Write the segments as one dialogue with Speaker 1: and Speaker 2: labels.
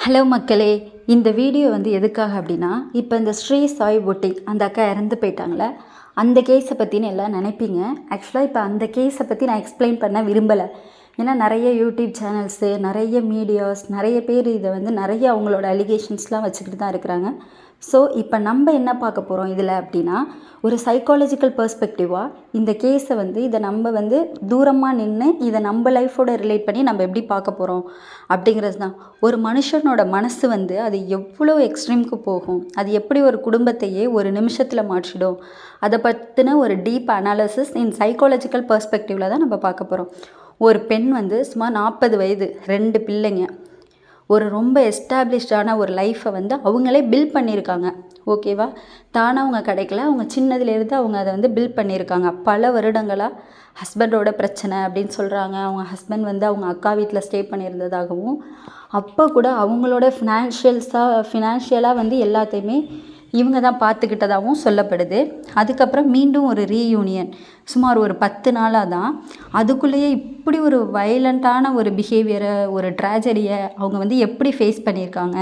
Speaker 1: Hello மக்களே, இந்த video வந்து எதுக்காக அப்படின்னா, இப்போ இந்த ஸ்ரீ சாய் பொட்டிக் அந்த அக்கா இறந்து போயிட்டாங்களே, அந்த கேஸை பற்றின்னு எல்லாம் நினைப்பீங்க. ஆக்சுவலாக இப்போ அந்த கேஸை பற்றி நான் எக்ஸ்பிளைன் பண்ண விரும்பலை. ஏன்னா நிறைய யூடியூப் சேனல்ஸு, நிறைய மீடியாஸ், நிறைய பேர் இதை வந்து நிறைய அவங்களோட அலிகேஷன்ஸ்லாம் வச்சுக்கிட்டு தான் இருக்கிறாங்க. ஸோ இப்போ நம்ம என்ன பார்க்க போகிறோம் இதில் அப்படின்னா, ஒரு சைக்காலஜிக்கல் பெர்ஸ்பெக்டிவாக இந்த கேஸை வந்து இதை நம்ம வந்து தூரமாக நின்று இதை நம்ம லைஃபோட ரிலேட் பண்ணி நம்ம எப்படி பார்க்க போகிறோம் அப்படிங்கிறது தான். ஒரு மனுஷனோட மனசு வந்து அது எவ்வளோ எக்ஸ்ட்ரீமுக்கு போகும், அது எப்படி ஒரு குடும்பத்தையே ஒரு நிமிஷத்தில் மாற்றிடும், அதை பற்றின ஒரு டீப் அனாலிசிஸ் இன் சைக்காலஜிக்கல் பெர்ஸ்பெக்டிவில் தான் நம்ம பார்க்க போகிறோம். ஒரு பெண் வந்து சுமார் 40 வயது, 2 பிள்ளைங்க, ஒரு ரொம்ப எஸ்டாப்ளிஷ்டான ஒரு லைஃப்பை வந்து அவங்களே பில்ட் பண்ணியிருக்காங்க. ஓகேவா? தானாக அவங்க கிடைக்கல, அவங்க சின்னதுலேருந்து அவங்க அதை வந்து பில்ட் பண்ணியிருக்காங்க. பல வருடங்களாக ஹஸ்பண்டோட பிரச்சனை அப்படின்னு சொல்கிறாங்க. அவங்க ஹஸ்பண்ட் வந்து அவங்க அக்கா வீட்டில் ஸ்டே பண்ணியிருந்ததாகவும், அப்போ கூட அவங்களோட ஃபினான்ஷியலாக வந்து எல்லாத்தையுமே இவங்க தான் பார்த்துக்கிட்டதாகவும் சொல்லப்படுது. அதுக்கப்புறம் மீண்டும் ஒரு ரீயூனியன் சுமார் ஒரு 10 நாளாக தான். அதுக்குள்ளேயே இப்படி ஒரு வயலண்ட்டான ஒரு பிஹேவியரை, ஒரு ட்ராஜடியை அவங்க வந்து எப்படி ஃபேஸ் பண்ணியிருக்காங்க.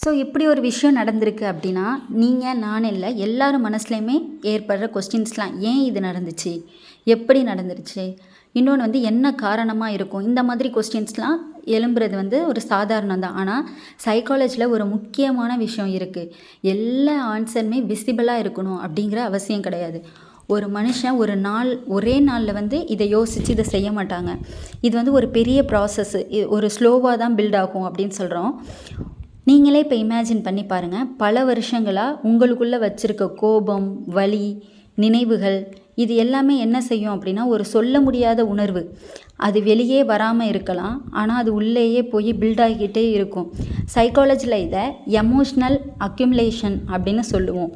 Speaker 1: ஸோ இப்படி ஒரு விஷயம் நடந்திருக்கு அப்படின்னா, நீங்கள் நான் இல்லை, எல்லாரும் மனசுலையுமே ஏற்படுற கொஸ்டின்ஸ்லாம், ஏன் இது நடந்துச்சு, எப்படி நடந்துருச்சு, இன்னொன்று வந்து என்ன காரணமாக இருக்கும், இந்த மாதிரி கொஸ்டின்ஸ்லாம் எழும்புறது வந்து ஒரு சாதாரணம் தான். ஆனால் சைக்காலஜியில் ஒரு முக்கியமான விஷயம் இருக்குது. எல்லா ஆன்சருமே விசிபிளாக இருக்கணும் அப்படிங்கிற அவசியம் கிடையாது. ஒரு மனுஷன் ஒரே நாளில் வந்து இதை யோசித்து இதை செய்ய மாட்டாங்க. இது வந்து ஒரு பெரிய ப்ராசஸ்ஸு, ஒரு ஸ்லோவாக தான் பில்ட் ஆகும் அப்படின்னு சொல்கிறோம். நீங்களே இப்போ இமேஜின் பண்ணி பாருங்கள், பல வருஷங்களாக உங்களுக்குள்ளே வச்சுருக்க கோபம், வலி, நினைவுகள், இது எல்லாமே என்ன செய்யும் அப்படின்னா, ஒரு சொல்ல முடியாத உணர்வு, அது வெளியே வராமல் இருக்கலாம், ஆனால் அது உள்ளேயே போய் பில்ட் ஆகிக்கிட்டே இருக்கும். சைக்காலஜியில் இதை எமோஷ்னல் அக்யூமுலேஷன் அப்படின்னு சொல்லுவோம்.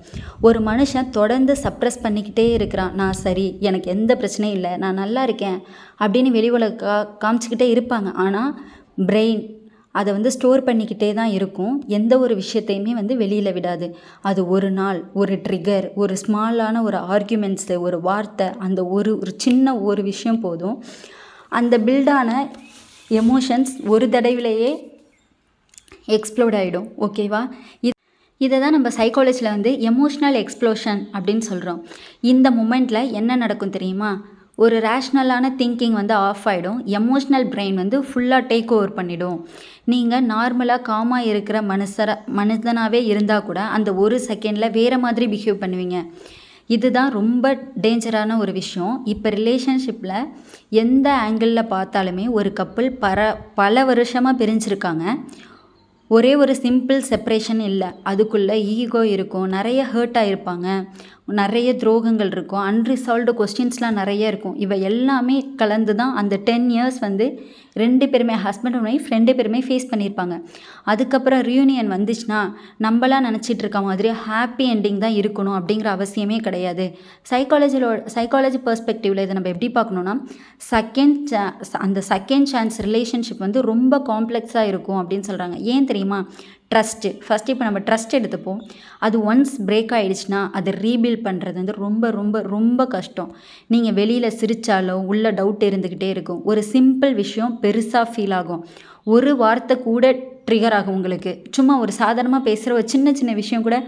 Speaker 1: ஒரு மனுஷன் தொடர்ந்து சப்ரெஸ் பண்ணிக்கிட்டே இருக்கிறான், நான் சரி, எனக்கு எந்த பிரச்சனையும் இல்லை, நான் நல்லா இருக்கேன் அப்படின்னு வெளி உலக காமிச்சிக்கிட்டே இருப்பாங்க. ஆனால் பிரெயின் அதை வந்து ஸ்டோர் பண்ணிக்கிட்டே தான் இருக்கும். எந்த ஒரு விஷயத்தையுமே வந்து வெளியில் விடாது. அது ஒரு நாள், ஒரு ட்ரிகர், ஒரு ஸ்மாலான ஒரு ஆர்கியூமெண்ட்ஸு, ஒரு வார்த்தை, அந்த ஒரு சின்ன ஒரு விஷயம் போதும், அந்த பில்டான எமோஷன்ஸ் ஒரு தடவையிலேயே எக்ஸ்ப்ளோட் ஆகிடும். ஓகேவா? இதை தான் நம்ம சைக்காலஜியில் வந்து எமோஷ்னல் எக்ஸ்ப்ளோஷன் அப்படின்னு சொல்கிறோம். இந்த மூமெண்ட்டில் என்ன நடக்கும் தெரியுமா? ஒரு ரேஷ்னலான திங்கிங் வந்து ஆஃப் ஆகிடும், எமோஷ்னல் பிரெயின் வந்து ஃபுல்லாக டேக் ஓவர் பண்ணிடும். நீங்கள் நார்மலாக காமாக இருக்கிற மனிதனாகவே இருந்தால் கூட அந்த ஒரு செகண்டில் வேறு மாதிரி பிஹேவ் பண்ணுவீங்க. இதுதான் ரொம்ப டேஞ்சரான ஒரு விஷயம். இப்போ ரிலேஷன்ஷிப்பில் எந்த ஆங்கிளில் பார்த்தாலுமே ஒரு கப்புள் பல வருஷமாக பிரிஞ்சிருக்காங்க. ஒரே ஒரு சிம்பிள் செப்ரேஷன் இல்லை, அதுக்குள்ளே ஈகோ இருக்கும், நிறைய ஹர்ட் ஆகிருப்பாங்க, நிறைய துரோகங்கள் இருக்கும், அன்ரிசால்வ்டு கொஸ்டின்ஸ்லாம் நிறைய இருக்கும். இவை எல்லாமே கலந்து தான் அந்த 10 இயர்ஸ் வந்து 2 பேருமே, ஹஸ்பண்ட் அண்ட் ஒய்ஃப் 2 பேருமே ஃபேஸ் பண்ணியிருப்பாங்க. அதுக்கப்புறம் ரியூனியன் வந்துச்சுன்னா நம்மளாம் நினச்சிட்டு இருக்க மாதிரி ஹாப்பி என்டிங் தான் இருக்கணும் அப்படிங்கிற அவசியமே கிடையாது. சைக்காலஜி பெர்ஸ்பெக்டிவில் இதை நம்ம எப்படி பார்க்கணுன்னா, அந்த செகண்ட் சான்ஸ் ரிலேஷன்ஷிப் வந்து ரொம்ப காம்ப்ளெக்ஸாக இருக்கும் அப்படின்னு சொல்கிறாங்க. ஏன் தெரியுமா? ட்ரஸ்ட்டு. ஃபஸ்ட்டு இப்போ நம்ம ட்ரஸ்ட் எடுத்துப்போம். அது ஒன்ஸ் பிரேக் ஆகிடுச்சுன்னா அதை ரீபில்ட் பண்ணுறது வந்து ரொம்ப ரொம்ப ரொம்ப கஷ்டம். நீங்கள் வெளியில் சிரித்தாலும் உள்ள டவுட் இருந்துக்கிட்டே இருக்கும். ஒரு சிம்பிள் விஷயம் பெருசாக ஃபீல் ஆகும். ஒரு வார்த்தை கூட ட்ரிகர் ஆகும் உங்களுக்கு. சும்மா ஒரு சாதாரணமாக பேசுகிற ஒரு சின்ன சின்ன விஷயம் கூட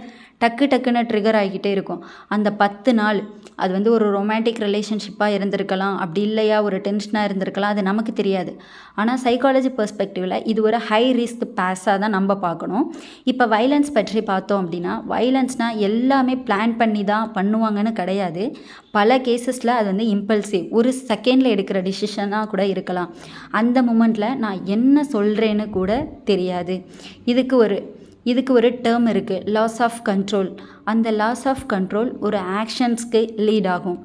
Speaker 1: டக்குன்னு ட்ரிகர் ஆகிக்கிட்டே இருக்கும். அந்த 10 நாள் அது வந்து ஒரு ரொமான்டிக் ரிலேஷன்ஷிப்பாக இருந்திருக்கலாம், அப்படி இல்லையா ஒரு டென்ஷனாக இருந்திருக்கலாம், அது நமக்கு தெரியாது. ஆனால் சைக்காலஜி பெர்ஸ்பெக்டிவில் இது ஒரு ஹை ரிஸ்க் பேஸாக தான் நம்ம பார்க்கணும். இப்போ வைலன்ஸ் பற்றி பார்த்தோம் அப்படின்னா, வைலன்ஸ்னால் எல்லாமே பிளான் பண்ணி தான் பண்ணுவாங்கன்னு கிடையாது. பல கேசஸில் அது வந்து இம்பல்சிவ், ஒரு செகண்டில் எடுக்கிற டிசிஷனாக கூட இருக்கலாம். அந்த மூமெண்ட்டில் நான் என்ன சொல்கிறேன்னு கூட தெரியாது. இதுக்கு ஒரு டேர்ம் இருக்குது, லாஸ் ஆஃப் கண்ட்ரோல். அந்த லாஸ் ஆஃப் கண்ட்ரோல் ஒரு ஆக்ஷன்ஸ்க்கு லீட் ஆகும்.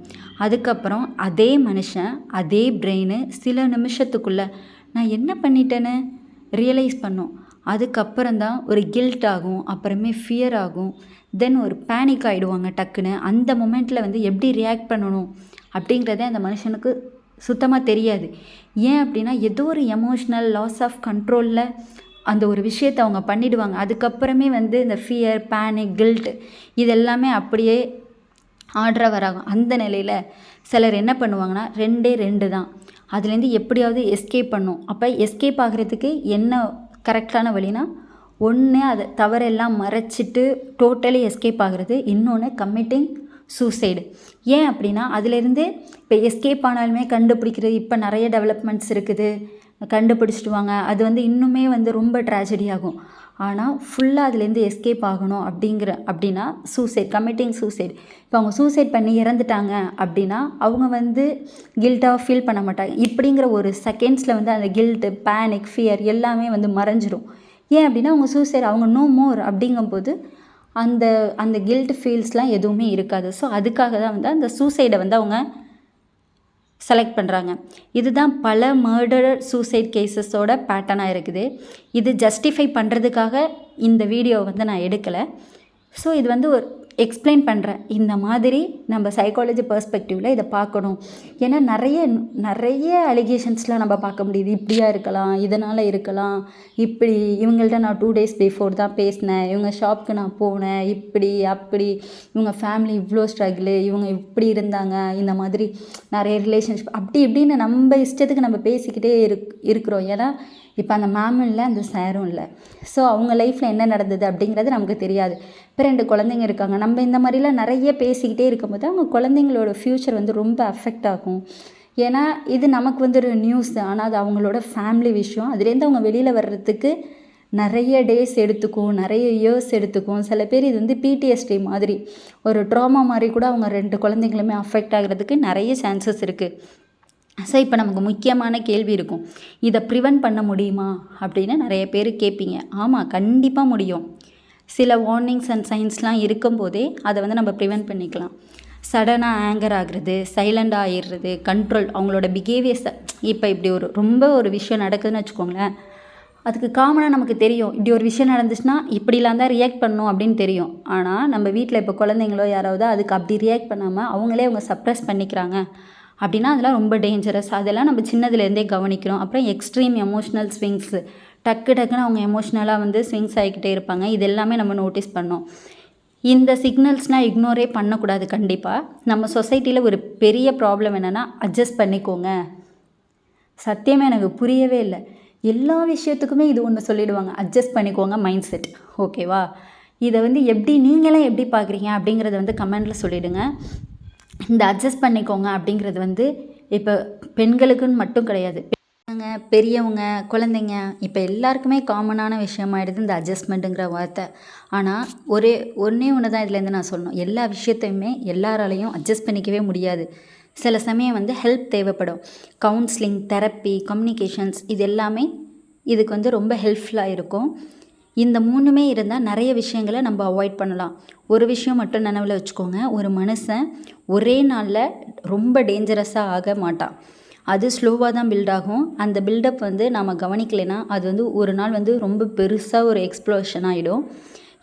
Speaker 1: அதுக்கப்புறம் அதே மனுஷன், அதே பிரெயின் சில நிமிஷத்துக்குள்ளே நான் என்ன பண்ணிட்டேன்னு ரியலைஸ் பண்ணும். அதுக்கப்புறம் தான் ஒரு கில்ட் ஆகும், அப்புறமே ஃபியர் ஆகும், தென் ஒரு பேனிக் ஆகிடுவாங்க டக்குன்னு. அந்த மொமெண்ட்டில் வந்து எப்படி ரியாக்ட் பண்ணணும் அப்படிங்கிறதே அந்த மனுஷனுக்கு சுத்தமாக தெரியாது. ஏன் அப்படின்னா, ஏதோ ஒரு எமோஷ்னல் லாஸ் ஆஃப் கண்ட்ரோலில் அந்த ஒரு விஷயத்தை அவங்க பண்ணிவிடுவாங்க. அதுக்கப்புறமே வந்து இந்த ஃபியர், பேனிக், கில்ட் இது எல்லாமே அப்படியே ஆர்டராக வராகும். அந்த நிலையில் சிலர் என்ன பண்ணுவாங்கன்னா, 2 தான், அதுலேருந்து எப்படியாவது எஸ்கேப் பண்ணும். அப்போ எஸ்கேப் ஆகிறதுக்கு என்ன கரெக்டான வழினா ஒன்று அதை தவறெல்லாம் மறைச்சிட்டு டோட்டலி எஸ்கேப் ஆகிறது, இன்னொன்று கம்மிட்டிங் சூசைடு. ஏன் அப்படின்னா அதிலேருந்து இப்போ எஸ்கேப் ஆனாலுமே கண்டுபிடிக்கிறது இப்போ நிறைய டெவலப்மெண்ட்ஸ் இருக்குது, கண்டுபிடிச்சிட்டு வாங்க, அது வந்து இன்னுமே வந்து ரொம்ப ட்ராஜடி ஆகும். ஆனால் ஃபுல்லாக அதுலேருந்து எஸ்கேப் ஆகணும் அப்படின்னா சூசைட், கமிட்டிங் சூசைட். இப்போ அவங்க சூசைட் பண்ணி இறந்துட்டாங்க அப்படின்னா அவங்க வந்து கில்ட்டாக ஃபீல் பண்ண மாட்டாங்க. இப்படிங்கிற ஒரு செகண்ட்ஸில் வந்து அந்த கில்ட்டு, பேனிக், ஃபியர் எல்லாமே வந்து மறைஞ்சிரும். ஏன் அப்படின்னா அவங்க சூசைட், அவங்க நோ மோர் அப்படிங்கும்போது அந்த அந்த கில்ட் ஃபீல்ஸ்லாம் எதுவுமே இருக்காது. ஸோ அதுக்காக தான் வந்து அந்த சூசைடை வந்து அவங்க செலக்ட் பண்ணுறாங்க. இதுதான் பல மர்டர் சூசைட் கேசஸோட பேட்டர்னாக இருக்குது. இது ஜஸ்டிஃபை பண்ணுறதுக்காக இந்த வீடியோவை வந்து நான் எடுக்கலை. ஸோ இது வந்து ஒரு எக்ஸ்பிளைன் பண்ணுறேன். இந்த மாதிரி நம்ம சைக்காலஜி பெர்ஸ்பெக்டிவில் இதை பார்க்கணும். ஏன்னா நிறைய அலிகேஷன்ஸ்லாம் நம்ம பார்க்க முடியுது. இப்படியா இருக்கலாம், இதனால் இருக்கலாம், இப்படி இவங்கள்ட்ட நான் 2 days பிஃபோர் தான் பேசினேன், இவங்க ஷாப்புக்கு நான் போனேன், இப்படி அப்படி, இவங்க ஃபேமிலி இவ்வளோ ஸ்ட்ரகிளு, இவங்க இப்படி இருந்தாங்க, இந்த மாதிரி நிறைய ரிலேஷன்ஷிப் அப்படி இப்படின்னு நம்ம இஷ்டத்துக்கு நம்ம பேசிக்கிட்டே இருக்கிறோம். ஏன்னா இப்போ அந்த மேமும் இல்லை, அந்த சாரும் இல்லை. ஸோ அவங்க லைஃப்பில் என்ன நடந்தது அப்படிங்கிறது நமக்கு தெரியாது. இப்போ 2 குழந்தைங்க இருக்காங்க. நம்ம இந்த மாதிரிலாம் நிறைய பேசிக்கிட்டே இருக்கும்போது அவங்க குழந்தைங்களோட ஃப்யூச்சர் வந்து ரொம்ப அஃபெக்ட் ஆகும். ஏன்னா இது நமக்கு வந்து ஒரு நியூஸ், ஆனால் அது அவங்களோட ஃபேமிலி விஷயம். அதுலேருந்து அவங்க வெளியில் வர்றதுக்கு நிறைய டேஸ் எடுத்துக்கும், நிறைய இயர்ஸ் எடுத்துக்கும். சில பேர் இது வந்து PTSD மாதிரி ஒரு ட்ராமா மாதிரி கூட அவங்க 2 குழந்தைங்களுமே அஃபெக்ட் ஆகிறதுக்கு நிறைய சான்சஸ் இருக்குது. ஸோ இப்போ நமக்கு முக்கியமான கேள்வி இருக்கும், இதை ப்ரிவென்ட் பண்ண முடியுமா அப்படின்னு நிறைய பேர் கேட்பீங்க. ஆமாம், கண்டிப்பாக முடியும். சில வார்னிங்ஸ் அண்ட் சைன்ஸ்லாம் இருக்கும்போதே அதை வந்து நம்ம ப்ரிவென்ட் பண்ணிக்கலாம். சடனாக ஆங்கர் ஆகிறது, சைலண்டாக ஆகிடுறது, கண்ட்ரோல், அவங்களோட பிஹேவியர்ஸை. இப்போ இப்படி ரொம்ப ஒரு விஷயம் நடக்குதுன்னு வச்சுக்கோங்களேன், அதுக்கு காமனாக நமக்கு தெரியும், இப்படி ஒரு விஷயம் நடந்துச்சுன்னா இப்படிலாம் தான் ரியாக்ட் பண்ணணும் அப்படின்னு தெரியும். ஆனால் நம்ம வீட்டில் இப்போ குழந்தைங்களோ யாராவது அதுக்கு அப்படி ரியாக்ட் பண்ணாமல் அவங்க சப்ரெஸ் பண்ணிக்கிறாங்க அப்படின்னா அதெல்லாம் ரொம்ப டேஞ்சரஸ். அதெல்லாம் நம்ம சின்னதுலேருந்தே கவனிக்கணும். அப்புறம் எக்ஸ்ட்ரீம் எமோஷ்னல் ஸ்விங்ஸு, டக்குன்னு அவங்க எமோஷ்னலாக வந்து ஸ்விங்ஸ் ஆகிக்கிட்டே இருப்பாங்க. இது எல்லாமே நம்ம நோட்டீஸ் பண்ணோம். இந்த சிக்னல்ஸ்னால் இக்னோரே பண்ணக்கூடாது. கண்டிப்பாக நம்ம சொசைட்டியில் ஒரு பெரிய ப்ராப்ளம் என்னென்னா, அட்ஜஸ்ட் பண்ணிக்கோங்க. சத்தியமாக எனக்கு புரியவே இல்லை. எல்லா விஷயத்துக்குமே இது ஒன்று சொல்லிவிடுவாங்க, அட்ஜஸ்ட் பண்ணிக்கோங்க மைண்ட் செட். ஓகேவா? இதை வந்து நீங்களாம் எப்படி பார்க்குறீங்க அப்படிங்கிறத வந்து கமெண்டில் சொல்லிவிடுங்க. இந்த அட்ஜஸ்ட் பண்ணிக்கோங்க அப்படிங்கிறது வந்து இப்போ பெண்களுக்குன்னு மட்டும் கிடையாது, பெரியவங்க, குழந்தைங்க, இப்போ எல்லாருக்குமே காமனான விஷயமாயிடுது இந்த அட்ஜஸ்ட்மெண்ட்டுங்கிற வார்த்தை. ஆனால் ஒன்றே ஒன்று தான் இதுலேருந்து நான் சொல்லணும், எல்லா விஷயத்தையுமே எல்லாராலையும் அட்ஜஸ்ட் பண்ணிக்கவே முடியாது. சில சமயம் வந்து ஹெல்ப் தேவைப்படும். கவுன்சிலிங், தெரப்பி, கம்யூனிகேஷன்ஸ், இது எல்லாமே இதுக்கு வந்து ரொம்ப ஹெல்ப்ஃபுல்லாக இருக்கும். இந்த 3மே இருந்தால் நிறைய விஷயங்களை நம்ம அவாய்ட் பண்ணலாம். ஒரு விஷயம் மட்டும் நினைவில் வச்சுக்கோங்க, ஒரு மனுஷன் ஒரே நாளில் ரொம்ப டேஞ்சரஸாக ஆக மாட்டான். அது ஸ்லோவாக தான் பில்ட் ஆகும். அந்த பில்டப் வந்து நாம் கவனிக்கலைன்னா அது வந்து ஒரு நாள் வந்து ரொம்ப பெருசாக ஒரு எக்ஸ்ப்ளோஷன் ஆகிடும்.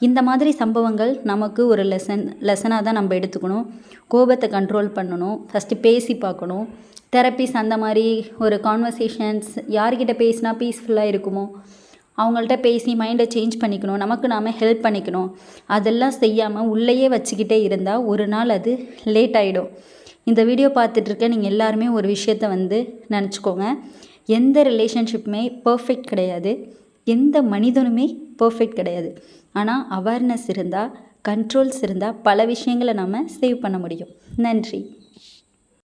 Speaker 1: இந்த மாதிரி சம்பவங்கள் நமக்கு ஒரு லெசனாக தான் நம்ம எடுத்துக்கணும். கோபத்தை கண்ட்ரோல் பண்ணணும், ஃபஸ்ட்டு பேசி பார்க்கணும். தெரப்பிஸ் அந்த மாதிரி ஒரு கான்வர்சேஷன்ஸ், யார்கிட்ட பேசினா பீஸ்ஃபுல்லாக இருக்குமோ அவங்கள்ட்ட பேசி மைண்டை சேஞ்ச் பண்ணிக்கணும், நமக்கு நாம் ஹெல்ப் பண்ணிக்கணும். அதெல்லாம் செய்யாமல் உள்ளேயே வச்சுக்கிட்டே இருந்தால் ஒரு நாள் அது லேட் ஆகிடும். இந்த வீடியோ பார்த்துட்ருக்க நீங்கள் எல்லாருமே ஒரு விஷயத்த வந்து நினச்சிக்கோங்க, எந்த ரிலேஷன்ஷிப்புமே பர்ஃபெக்ட் கிடையாது, எந்த மனிதனுமே பர்ஃபெக்ட் கிடையாது. ஆனால் அவேர்னஸ் இருந்தால், கண்ட்ரோல்ஸ் இருந்தால் பல விஷயங்களை நம்ம சேவ் பண்ண முடியும். நன்றி.